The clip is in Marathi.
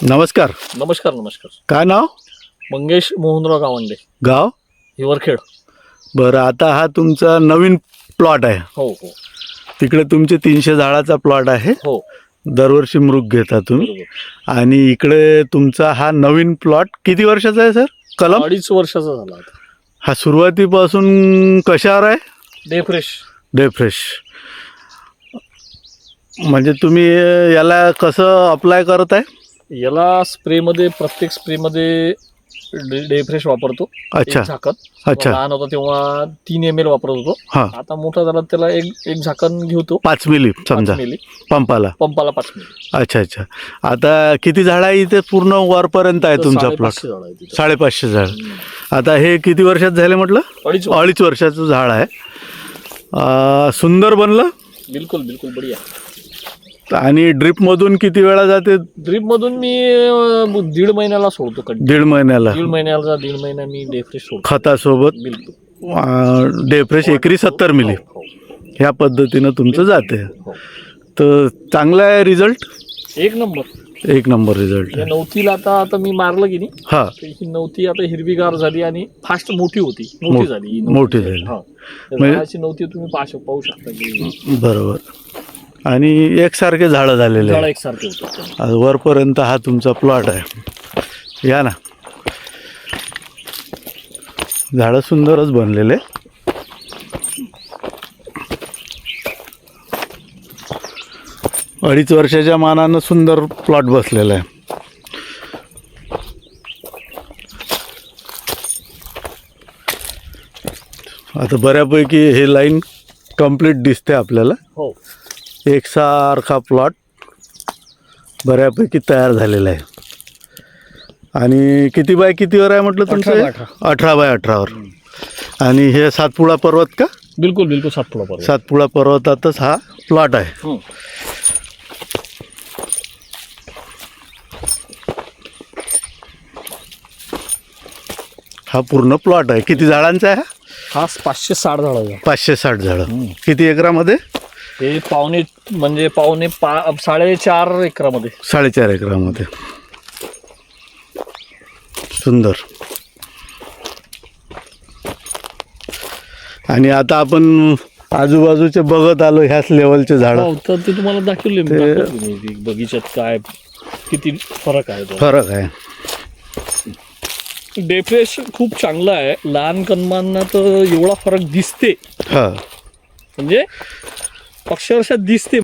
नमस्कार. नमस्कार नमस्कार. काय नाव? मंगेश मोहनराव गावंडे, गाव? हिवरखेड. बरं, आता हा तुमचा नवीन प्लॉट आहे. हो हो तिकडे तुमचे 300 झाडाचा प्लॉट आहे. हो दरवर्षी मृग घेता तुम्ही. बरोबर. आणि इकडे तुमचा हा नवीन प्लॉट किती वर्षाचा आहे सर? कलम 2.5 वर्षाचा झाला आता. हा सुरुवातीपासून कशावर आहे? Day fresh. Day fresh. म्हणजे तुम्ही याला कसं अप्लाय करत आहे? याला स्प्रेमध्ये, प्रत्येक स्प्रेमध्ये डे फ्रेश वापरतो. अच्छा. एक झाकण. अच्छा. लहान होता तेव्हा 3 ml वापरत होतो. हां. आता मोठा झाला त्याला एक झाकण घेतो. 5 मिली 5 समजा मिली पंपाला. 5 मिली. अच्छा अच्छा. आता किती झाड आहे इथे? पूर्ण वरपर्यंत आहे तुमचा प्लॉट? 550 झाड आहे तिथे. 550 झाड. आता हे किती वर्षात झाले म्हटलं? 2.5 वर्षाचं झाड आहे. सुंदर बनलं. बिलकुल बिलकुल बढिया. आणि ड्रिपमधून किती वेळा जाते? ड्रीप मधून मी 1.5 महिन्याला सोडतो. 1.5 महिन्याला 1.5 महिन्याला 1.5 महिना मी डे फ्रेश सोडतो. खतासोबत बिलकुल. डे फ्रेश एकरी 70 मिली हो, ह्या पद्धतीनं तुमचं जाते. हो. तर चांगला आहे रिझल्ट. एक नंबर. एक नंबर रिझल्ट या आहे. नवतीला आता मी मारलं की नाही, हा, तर ही नवती आता हिरवीगार झाली आणि फास्ट मोठी होती. मोठी झाली ही मोठी झाली. हा. तर म्हणजे- झाडाची नवती तुम्ही पाहू शकता की बरोबर. आणि एकसारखे झाडं झालेले झाड आहे. एकसारखे होतात. आज वरपर्यंत हा तुमचा प्लॉट आहे. या ना. झाडं सुंदरच बनलेले. अडीच वर्षाच्या मानानं सुंदर प्लॉट बसलेला आहे. आता बऱ्यापैकी हे लाईन कंप्लीट दिसते आपल्याला. हो. एकसारखा प्लॉट बऱ्यापैकी तयार झालेला आहे. आणि किती बाय कितीवर आहे म्हटलं तुमचं? 18 by 18. 18 बाय 18वर. आणि हे सातपुडा पर्वत का? बिलकुल बिलकुल सातपुडा पर्वत. सातपुडा पर्वतातच हा प्लॉट आहे. हं. हा पूर्ण प्लॉट आहे. किती झाडांचा आहे? हा 560 झाडाचा. 560 झाडं. किती एकरामध्ये? हे पावणे 4.5 एकरामध्ये. 4.5 एकरामध्ये. सुंदर. आणि आता आपण आजूबाजूचे बघत आलो ह्याच लेवलचे झाड. हो, तर ते तुम्हाला दाखवले मी बगीच्यात काय किती फरक आहे तो. फरक आहे. डे फ्रेश खूप चांगला आहे. लहान कलमांना तर एवढा फरक दिसते, हा. म्हणजे अक्षरशः दिसते.